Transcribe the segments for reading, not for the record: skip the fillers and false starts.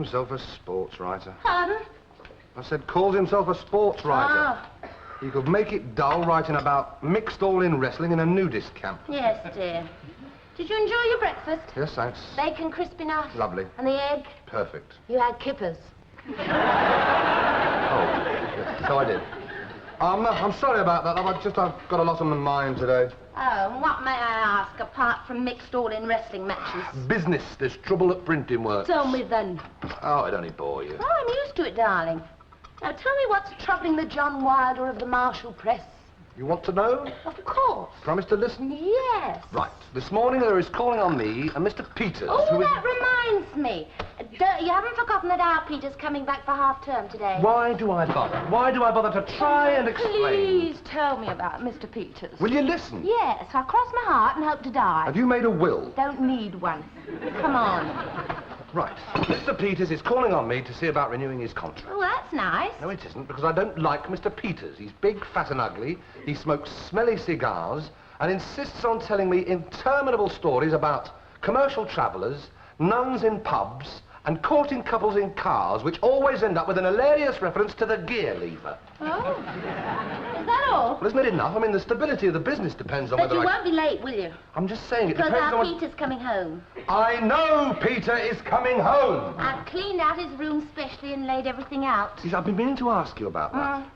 himself a sports writer. Pardon? I said calls himself a sports writer. Oh. He could make it dull writing about mixed all-in wrestling in a nudist camp. Yes, dear. Did you enjoy your breakfast? Yes, thanks. Bacon crispy enough? Lovely. And the egg? Perfect. You had kippers. Oh, yes, so I did. I'm sorry about that. I've got a lot on my mind today. Oh, and what may I ask, apart from mixed all-in wrestling matches? Business. There's trouble at printing work. Tell me then. Oh, it only bore you. Oh, I'm used to it, darling. Now, tell me what's troubling the John Wilder of the Marshall Press. You want to know? Of course. Promise to listen? Yes. Right. This morning there is calling on me a Mr. Peters, Oh, who is... that reminds me. You haven't forgotten that our Peter's coming back for half-term today? Why do I bother? Why do I bother to try and explain? Please tell me about Mr. Peters. Will you listen? Yes, I cross my heart and hope to die. Have you made a will? Don't need one. Come on. Right. Mr. Peters is calling on me to see about renewing his contract. Oh, that's nice. No, it isn't, because I don't like Mr. Peters. He's big, fat and ugly. He smokes smelly cigars and insists on telling me interminable stories about commercial travellers, nuns in pubs, and courting couples in cars, which always end up with an hilarious reference to the gear lever. Oh. Is that all? Well, isn't it enough? I mean, the stability of the business depends on But whether you won't be late, will you? I'm just saying, it Because depends our on... Peter's coming home. I know Peter is coming home! I've cleaned out his room specially and laid everything out. I've been meaning to ask you about that.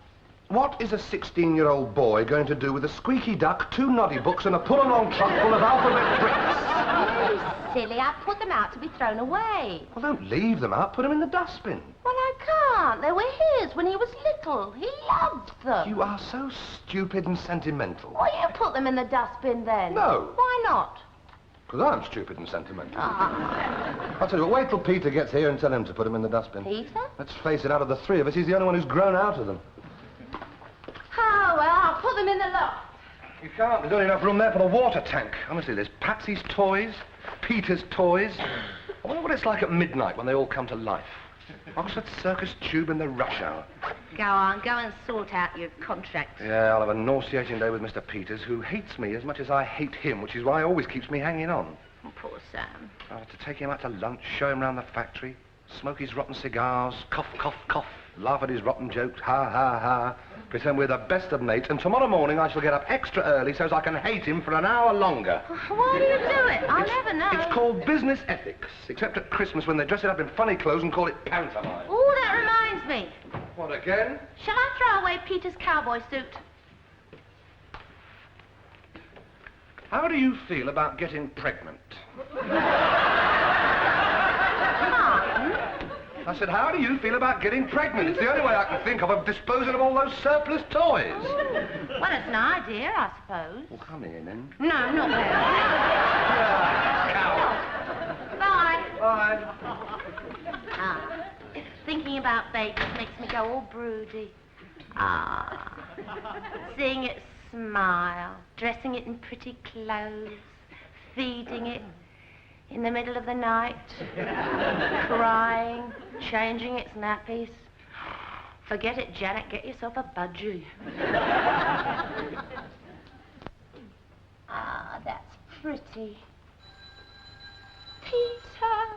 What is a 16-year-old boy going to do with a squeaky duck, 2 noddy books, and a pull-along truck full of alphabet bricks? Oh, silly. I put them out to be thrown away. Well, don't leave them out. Put them in the dustbin. Well, I can't. They were his when he was little. He loved them. You are so stupid and sentimental. Well, you put them in the dustbin then. No. Why not? Because I'm stupid and sentimental. I'll tell you what, wait till Peter gets here and tell him to put them in the dustbin. Peter? Let's face it, out of the 3 of us, he's the only one who's grown out of them. Oh, well, I'll put them in the loft. You can't. There's only enough room there for the water tank. Honestly, there's Patsy's toys, Peter's toys. I wonder what it's like at midnight when they all come to life. Oxford Circus tube in the rush hour. Go on, go and sort out your contract. Yeah, I'll have a nauseating day with Mr. Peters, who hates me as much as I hate him, which is why he always keeps me hanging on. Oh, poor Sam. I'll have to take him out to lunch, show him round the factory, smoke his rotten cigars, cough, cough, cough, laugh at his rotten jokes, ha, ha, ha, pretend we're the best of mates, and tomorrow morning I shall get up extra early so as I can hate him for an hour longer. Why do you do it? I'll never know. It's called business ethics, except at Christmas when they dress it up in funny clothes and call it pantomime. Oh, that reminds me. What, again? Shall I throw away Peter's cowboy suit? How do you feel about getting pregnant? I said, how do you feel about getting pregnant? It's the only way I can think of disposing of all those surplus toys. Well, it's an idea, I suppose. Well, come here, then. No, not there. Bye. Bye. Ah, thinking about babies makes me go all broody. Ah, seeing it smile, dressing it in pretty clothes, feeding it in the middle of the night, crying, changing its nappies. Forget it, Janet, get yourself a budgie. Ah, that's pretty. Peter.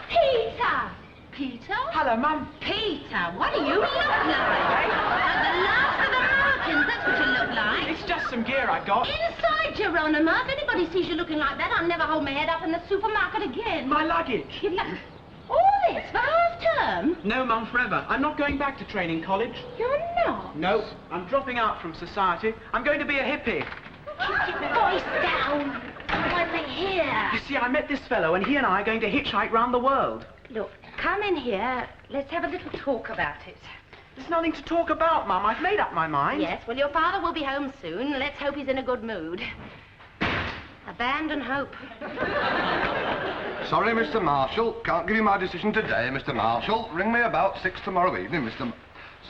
Peter! Peter? Hello, Mum. Peter, what do you look like? The last of the Americans, that's what you look like. It's just some gear I got. Inside, Geronima. If anybody sees you looking like that, I'll never hold my head up in the supermarket again. My luggage. All this for half-term? No, Mum, forever. I'm not going back to training college. You're not? No, I'm dropping out from society. I'm going to be a hippie. Keep your voice down. One thing here. You see, I met this fellow, and he and I are going to hitchhike round the world. Look, come in here. Let's have a little talk about it. There's nothing to talk about, Mum. I've made up my mind. Yes, well, your father will be home soon. Let's hope he's in a good mood. Abandon hope. Sorry, Mr. Marshall. Can't give you my decision today, Mr. Marshall. Ring me about 6 tomorrow evening, Mr.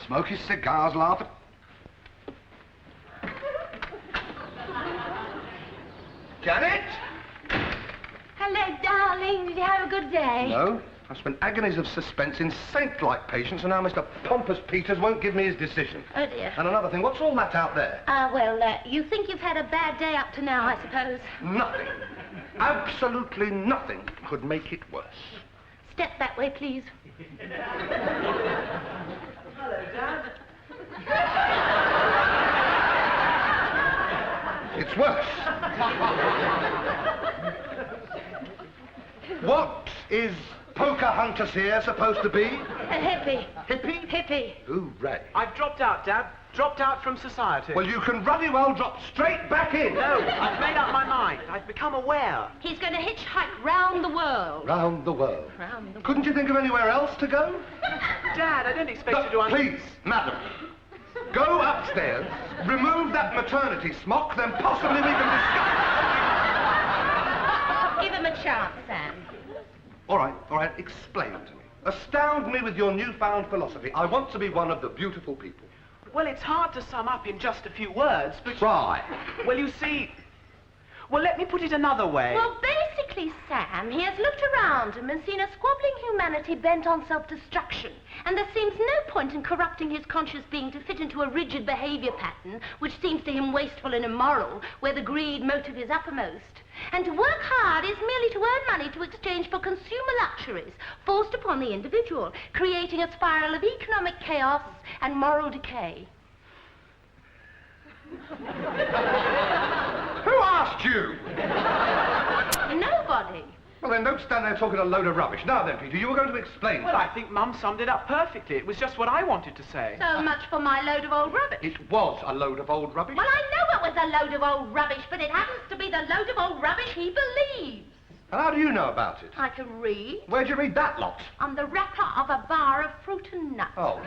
Smoke his cigars, laugh at... Janet? Hello, darling. Did you have a good day? No. I've spent agonies of suspense in saint-like patience, and now Mr. Pompous Peters won't give me his decision. Oh, dear. And another thing, what's all that out there? You think you've had a bad day up to now, I suppose. Nothing. Absolutely nothing could make it worse. Step that way, please. Hello, Dad. It's worse. What is Pocahontas here supposed to be? A hippie. Hippie? Hippie. Hooray. I've dropped out, Dad. Dropped out from society. Well, you can ruddy well drop straight back in. No, I've made up my mind. I've become aware. He's going to hitchhike round the world. Round the world. Round the world. Couldn't you think of anywhere else to go? Dad, I don't expect you to... Please, madam. Go upstairs, remove that maternity smock, then possibly we can discuss. Give him a chance, Sam. All right, explain to me. Astound me with your newfound philosophy. I want to be one of the beautiful people. Well, it's hard to sum up in just a few words, but... Try. Well, you see... Well, let me put it another way. Well, basically, Sam, he has looked around him and seen a squabbling humanity bent on self-destruction. And there seems no point in corrupting his conscious being to fit into a rigid behavior pattern, which seems to him wasteful and immoral, where the greed motive is uppermost. And to work hard is merely to earn money to exchange for consumer luxuries forced upon the individual, creating a spiral of economic chaos and moral decay. Who asked you? Nobody. Well, then don't stand there talking a load of rubbish. Now then, Peter, you were going to explain. Well, I think Mum summed it up perfectly. It was just what I wanted to say. So much for my load of old rubbish. It was a load of old rubbish. Well, I know it was a load of old rubbish, but it happens to be the load of old rubbish he believes. And how do you know about it? I can read. Where'd you read that lot? On the wrapper of a bar of fruit and nuts. Oh.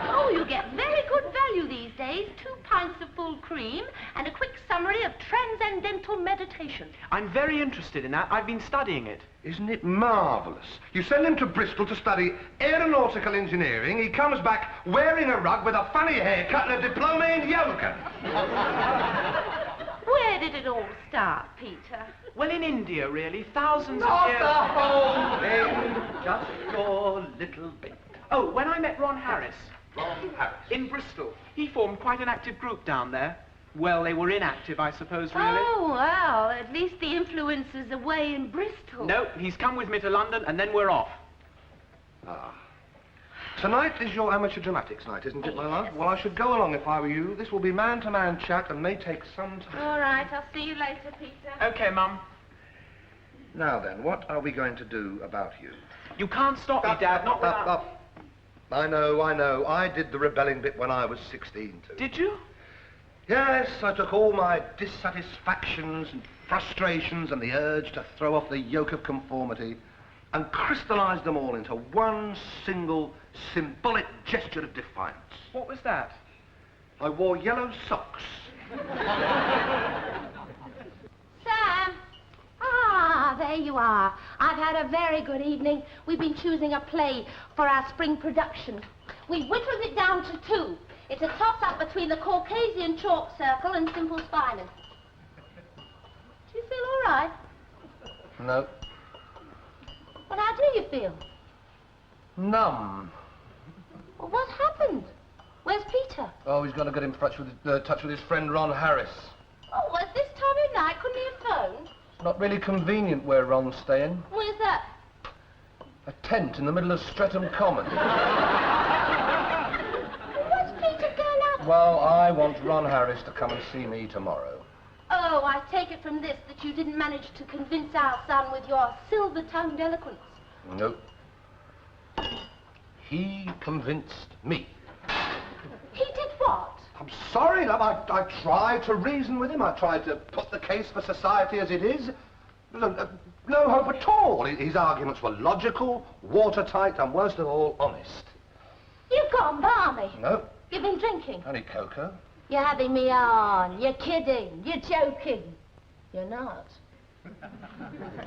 Oh, you get very good value these days. 2 pints of full cream and a quick summary of transcendental meditation. I'm very interested in that. I've been studying it. Isn't it marvellous? You send him to Bristol to study aeronautical engineering. He comes back wearing a rug with a funny haircut and a diploma in yoga. Where did it all start, Peter? Well, in India, really. Thousands of Not years... the whole thing, just your little bit. Oh, when I met Ron Harris. Ron Harris. In Bristol. He formed quite an active group down there. Well, they were inactive, I suppose, really. Oh, well, at least the influence is away in Bristol. No, he's come with me to London, and then we're off. Ah. Tonight is your amateur dramatics night, isn't it, my love? Well, I should go along if I were you. This will be man-to-man chat and may take some time. All right, I'll see you later, Peter. Okay, Mum. Now then, what are we going to do about you? You can't stop me, Dad, not without... Up. I know. I did the rebelling bit when I was 16, too. Did you? Yes, I took all my dissatisfactions and frustrations and the urge to throw off the yoke of conformity and crystallized them all into one single symbolic gesture of defiance. What was that? I wore yellow socks. Sam! Ah, there you are. I've had a very good evening. We've been choosing a play for our spring production. We whittled it down to 2. It's a toss-up between the Caucasian chalk circle and Simple Spiners. Do you feel all right? No. Well, how do you feel? Numb. Well, what happened? Where's Peter? Oh, he's going to get in touch with his friend Ron Harris. Oh, at this time of night, couldn't he have phoned? It's not really convenient where Ron's staying. Where's that? A tent in the middle of Streatham Common. What's Peter going out? Well, I want Ron Harris to come and see me tomorrow. Oh, I take it from this that you didn't manage to convince our son with your silver-tongued eloquence. Nope. He convinced me. He did what? I'm sorry, love. I tried to reason with him. I tried to put the case for society as it is. No hope at all. His arguments were logical, watertight, and worst of all, honest. You've gone balmy. No, You've been drinking. only cocoa. You're having me on. You're kidding. You're joking. You're not.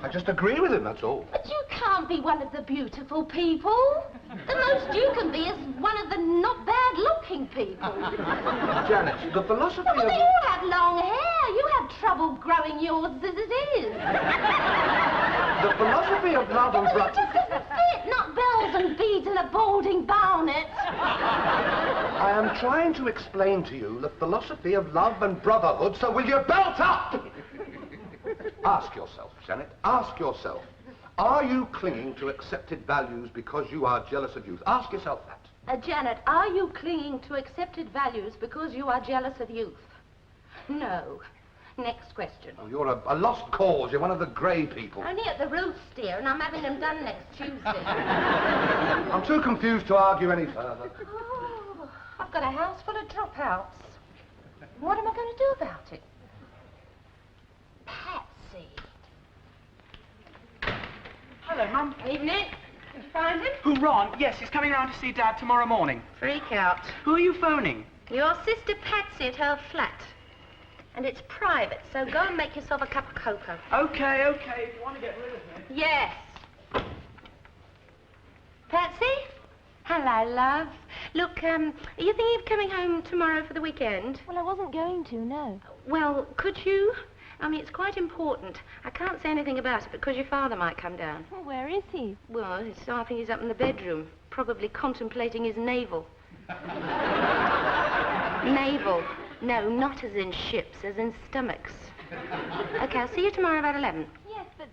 I just agree with him, that's all. But you can't be one of the beautiful people. The most you can be is one of the not bad-looking people. Janet, the philosophy But of... they all have long hair. You have trouble growing yours as it is. The philosophy of love and It doesn't fit, not bells and beads and a balding bonnet. I am trying to explain to you the philosophy of love and brotherhood, so will you belt up? Ask yourself, Janet, ask yourself, are you clinging to accepted values because you are jealous of youth? Ask yourself that. Janet, are you clinging to accepted values because you are jealous of youth? No. Next question. Oh, you're a lost cause. You're one of the grey people. Only at the roots, dear, and I'm having them done next Tuesday. I'm too confused to argue any further. Oh, I've got a house full of dropouts. What am I going to do about it? Patsy. Hello, Mum. Evening. Did you find him? Who, Ron? Yes, he's coming round to see Dad tomorrow morning. Freak out. Who are you phoning? Your sister Patsy at her flat. And it's private, so go and make yourself a cup of cocoa. Okay, if you want to get rid of me. Yes. Patsy? Hello, love. Look, are you thinking of coming home tomorrow for the weekend? Well, I wasn't going to, no. Well, could you? I mean, it's quite important. I can't say anything about it because your father might come down. Well, where is he? Well, I think he's up in the bedroom, probably contemplating his navel. Navel. No, not as in ships, as in stomachs. Okay, I'll see you tomorrow about 11. Yes, but...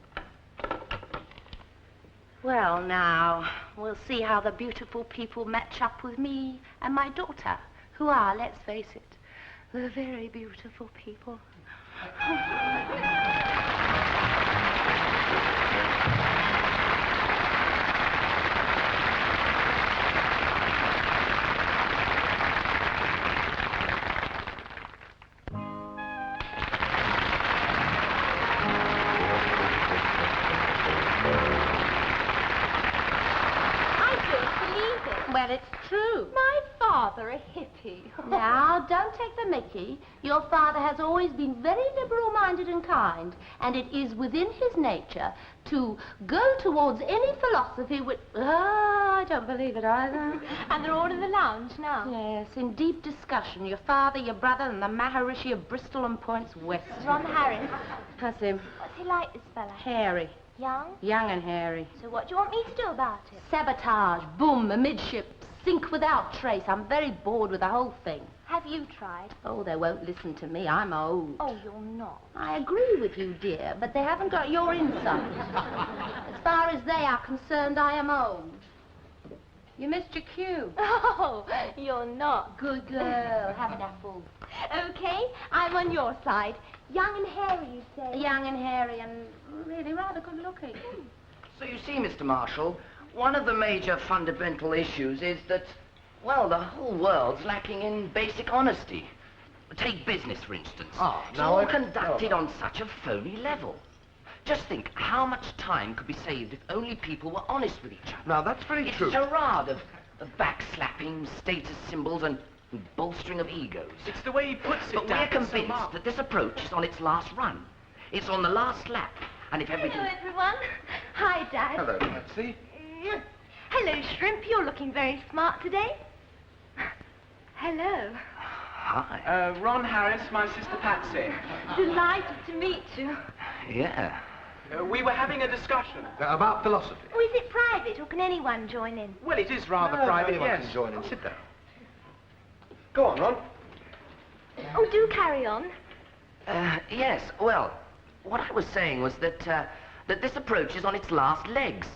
Well, now, we'll see how the beautiful people match up with me and my daughter, who are, let's face it, the very beautiful people. Well, it's true. My father, a hippie. Now, don't take the mickey. Your father has always been very liberal-minded and kind, and it is within his nature to go towards any philosophy which... I don't believe it either. And they're all in the lounge now. Yes, in deep discussion. Your father, your brother, and the Maharishi of Bristol and Points West. Ron Harris. That's him. What's he like, this fella? Hairy. Young? Young and hairy. So what do you want me to do about it? Sabotage, boom, amidship, sink without trace. I'm very bored with the whole thing. Have you tried? Oh, they won't listen to me. I'm old. Oh, you're not. I agree with you, dear, but they haven't got your insight. As far as they are concerned, I am old. You missed your cue. Oh, you're not. Good girl. Have an apple. Okay, I'm on your side. Young and hairy, you say? Young and hairy and really rather good looking. So you see, Mr. Marshall, one of the major fundamental issues is that, well, the whole world's lacking in basic honesty. Take business, for instance. Ah, it's now all I- conducted on such a phony level. Just think how much time could be saved if only people were honest with each other. Now, that's very It's true. a charade of backslapping, status symbols, and bolstering of egos. It's the way he puts it, But we're Dad. that's so convinced marked. that this approach is on its last run. It's on the last lap. And if everything... Hello, everyone. Hi, Dad. Hello, Patsy. Hello, Shrimp. You're looking very smart today. Hello. Hi. Ron Harris, my sister Patsy. Delighted to meet you. Yeah. We were having a discussion. About philosophy. Oh, is it private, or can anyone join in? Well, it is rather No, private, anyone yes. can join in. Sit down. Go on, Ron. Oh, do carry on. Yes, well, what I was saying was that, that this approach is on its last legs.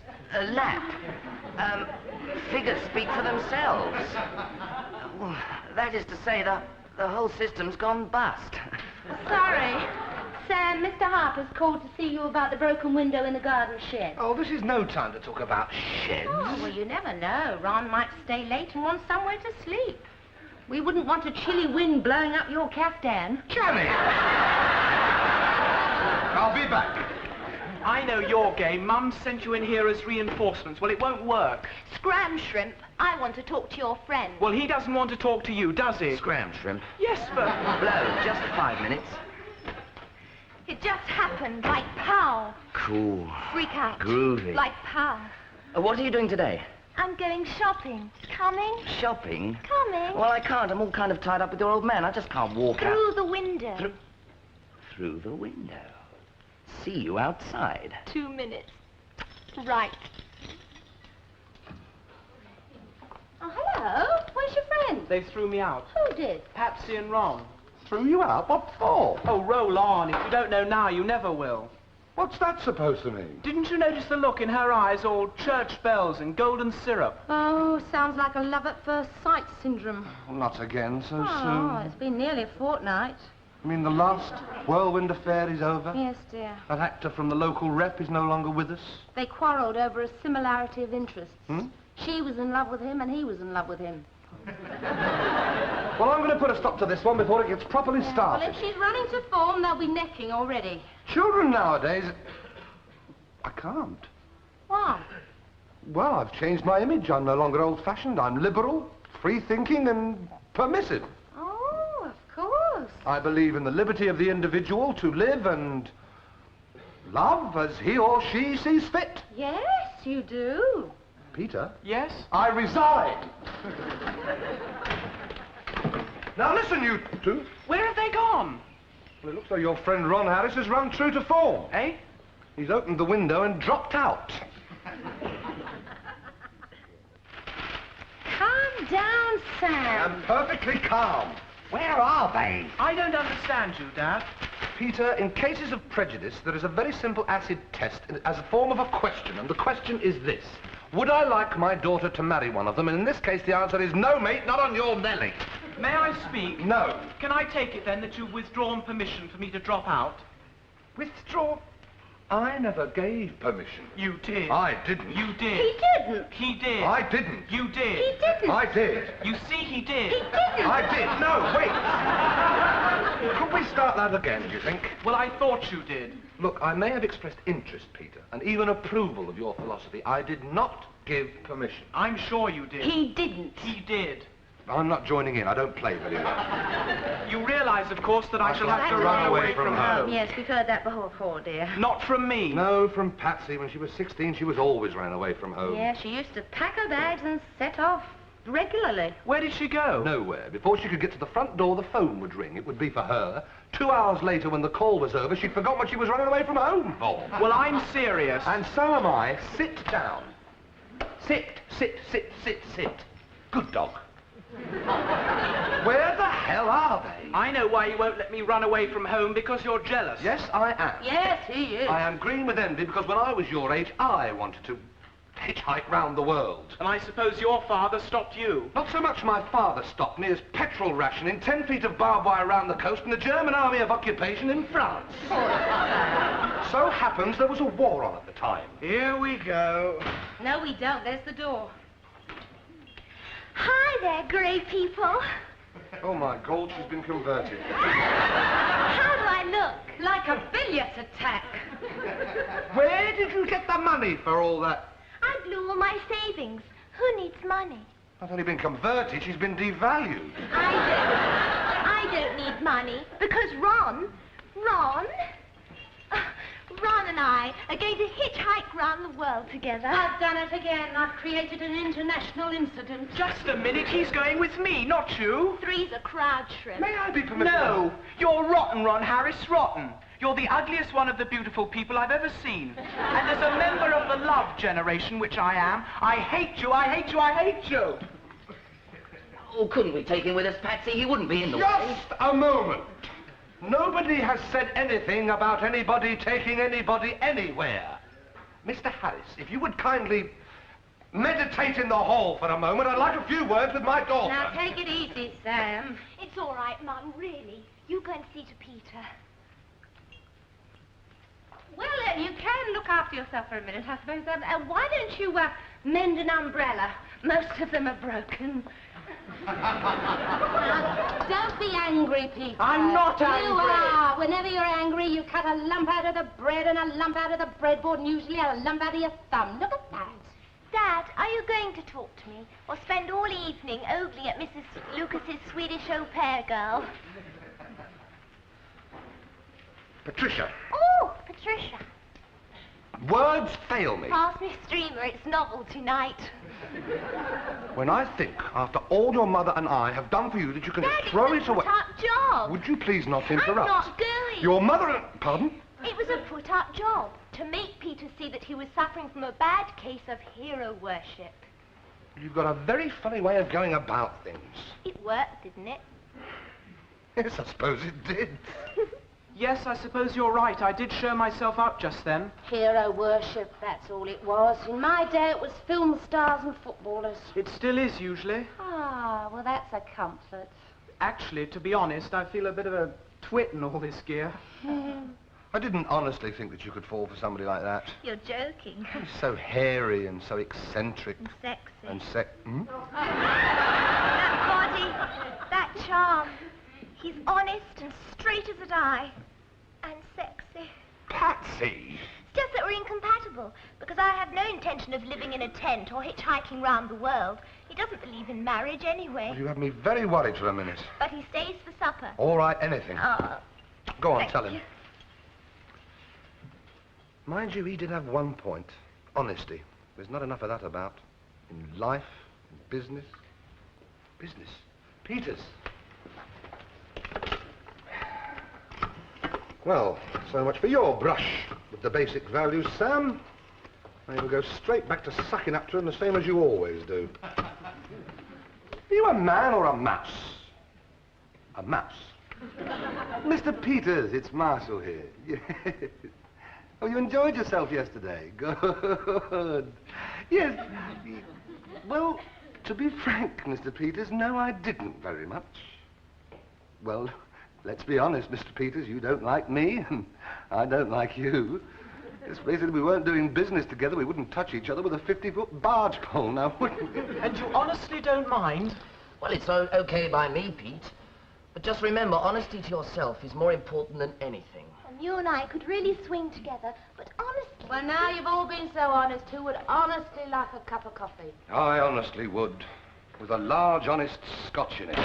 Lap. Figures speak for themselves. Well, that is to say, the whole system's gone bust. Sorry. Sam, Mr. Harper's called to see you about the broken window in the garden shed. Oh, this is no time to talk about sheds. Oh, well, you never know. Ron might stay late and want somewhere to sleep. We wouldn't want a chilly wind blowing up your caftan. Janet! I'll be back. I know your game. Mum sent you in here as reinforcements. Well, it won't work. Scram, Shrimp. I want to talk to your friend. Well, he doesn't want to talk to you, does he? Scram, Shrimp. Yes, but... Blow, just 5 minutes. It just happened, like pow. Cool. Freak out. Groovy. Like pow. What are you doing today? I'm going shopping. Coming? Shopping? Coming. Well, I can't. I'm all kind of tied up with your old man. I just can't walk out. Through the window. Through the window. See you outside. 2 minutes. Right. Oh, hello. Where's your friend? They threw me out. Who did? Patsy and Ron. Threw you out? What for? Oh, roll on. If you don't know now, you never will. What's that supposed to mean? Didn't you notice the look in her eyes, all church bells and golden syrup? Oh, sounds like a love at first sight syndrome. Oh, not again so Oh, soon. it's been nearly a fortnight. I mean, the last whirlwind affair is over? Yes, dear. That actor from the local rep is no longer with us? They quarrelled over a similarity of interests. Hmm? She was in love with him and he was in love with him. Well, I'm going to put a stop to this one before it gets properly Well, started. if she's running to form, they'll be necking already. Children nowadays... I can't. Why? Well, I've changed my image. I'm no longer old-fashioned. I'm liberal, free-thinking and permissive. Oh, of course. I believe in the liberty of the individual to live and love as he or she sees fit. Yes, you do. Peter, Yes? I resign. Now listen, you two. Where have they gone? Well, it looks like your friend Ron Harris has run true to form. Eh? He's opened the window and dropped out. Calm down, Sam. I'm perfectly calm. Where are they? I don't understand you, Dad. Peter, in cases of prejudice, there is a very simple acid test as a form of a question, and the question is this. Would I like my daughter to marry one of them? And in this case, the answer is no, mate, not on your nelly. May I speak? No. Can I take it, then, that you've withdrawn permission for me to drop out? Withdraw? I never gave permission. You did. I didn't. You did. He didn't. He did. I didn't. You did. He didn't. I did. You see, he did. He didn't. I did. No, wait. Could we start that again, do you think? Well, I thought you did. Look, I may have expressed interest, Peter, and even approval of your philosophy. I did not give permission. I'm sure you did. He didn't. He did. I'm not joining in. I don't play very well. You realize, of course, that I shall have to Exactly. run away from home. Yes, we've heard that before, dear. Not from me. No, from Patsy. When she was 16, she was always ran away from home. Yeah, she used to pack her bags and set off regularly. Where did she go? Nowhere. Before she could get to the front door, the phone would ring. It would be for her. 2 hours later, when the call was over, she'd forgot what she was running away from home for. Well, I'm serious. And so am I. Sit down. Sit, sit, sit, sit, sit. Good dog. Where the hell are they? I know why you won't let me run away from home, because you're jealous. Yes, I am. Yes, he is. I am green with envy because when I was your age, I wanted to hitchhike round the world. And I suppose your father stopped you. Not so much my father stopped me as petrol rationing, 10 feet of barbed wire around the coast and the German army of occupation in France. So happens there was a war on at the time. Here we go. No, we don't. There's the door. Hi there, grey people. Oh my God, she's been converted. How do I look? Like a bilious attack. Where did you get the money for all that? I blew all my savings. Who needs money? Not only been converted, she's been devalued. I don't need money because Ron and I are going to hitchhike round the world together. I've done it again. I've created an international incident. Just a minute, he's going with me, not you. Three's a crowd, Shrimp. May I be permitted? No, you're rotten, Ron Harris, rotten. You're the ugliest one of the beautiful people I've ever seen. And as a member of the love generation, which I am, I hate you, I hate you, I hate you. Oh, couldn't we take him with us, Patsy? He wouldn't be in the way. Just a moment. Nobody has said anything about anybody taking anybody anywhere. Mr. Harris, if you would kindly meditate in the hall for a moment, I'd like a few words with my daughter. Now, take it easy, Sam. It's all right, Mum, really. You go and see to Peter. Well, you can look after yourself for a minute, I suppose. Why don't you mend an umbrella? Most of them are broken. Now, don't be angry, Peter. I'm not You angry. are. Whenever you're angry, you cut a lump out of the bread and a lump out of the breadboard and usually a lump out of your thumb. Look at that. Dad, are you going to talk to me or spend all evening ogling at Mrs. Lucas's Swedish au pair girl? Patricia, Oh, Patricia. words fail me. Pass me Streamer, it's novelty night. When I think, after all your mother and I have done for you, that you can Dad, just throw it's it a away. put-up job. Would you please not I'm interrupt? not going. Your mother and... Pardon? It was a put-up job. to make Peter see that he was suffering from a bad case of hero worship. You've got a very funny way of going about things. It worked, didn't it? Yes, I suppose it did. Yes, I suppose you're right. I did show myself up just then. Hero worship, that's all it was. In my day, it was film stars and footballers. It still is, usually. Ah, well, that's a comfort. Actually, to be honest, I feel a bit of a twit in all this gear. I didn't honestly think that you could fall for somebody like that. You're joking. He's so hairy and so eccentric. And sexy. Hmm? That body, that charm. He's honest and straight as a die. And sexy. Patsy! It's just that we're incompatible, because I have no intention of living in a tent or hitchhiking round the world. He doesn't believe in marriage anyway. Well, you have me very worried for a minute. But he stays for supper. All right, anything. Oh, Go on, thank tell him. you. Mind you, he did have one point. Honesty. There's not enough of that about. In life, in business. Business? Peters. Well, so much for your brush with the basic values, Sam. Now you'll go straight back to sucking up to him the same as you always do. Are you a man or a mouse? A mouse. Mr. Peters, it's Marshall here. Oh, you enjoyed yourself yesterday? Good. Yes. Well, to be frank, Mr. Peters, no, I didn't very much. Well, let's be honest, Mr. Peters, you don't like me, and I don't like you. Let's face it, if we weren't doing business together, we wouldn't touch each other with a 50-foot barge pole, now, would we? And you honestly don't mind? Well, it's okay by me, Pete. But just remember, honesty to yourself is more important than anything. And you and I could really swing together, but honestly... Well, now you've all been so honest, who would honestly like a cup of coffee? I honestly would, with a large, honest scotch in it.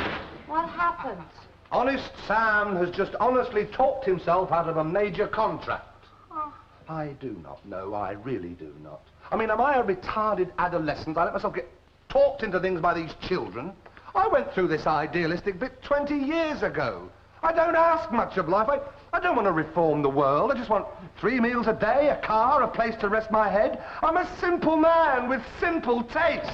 What happened? Honest Sam has just honestly talked himself out of a major contract. Oh. I do not know, I really do not. I mean, am I a retarded adolescent? I let myself get talked into things by these children. I went through this idealistic bit 20 years ago. I don't ask much of life. I don't want to reform the world. I just want 3 meals a day, a car, a place to rest my head. I'm a simple man with simple tastes.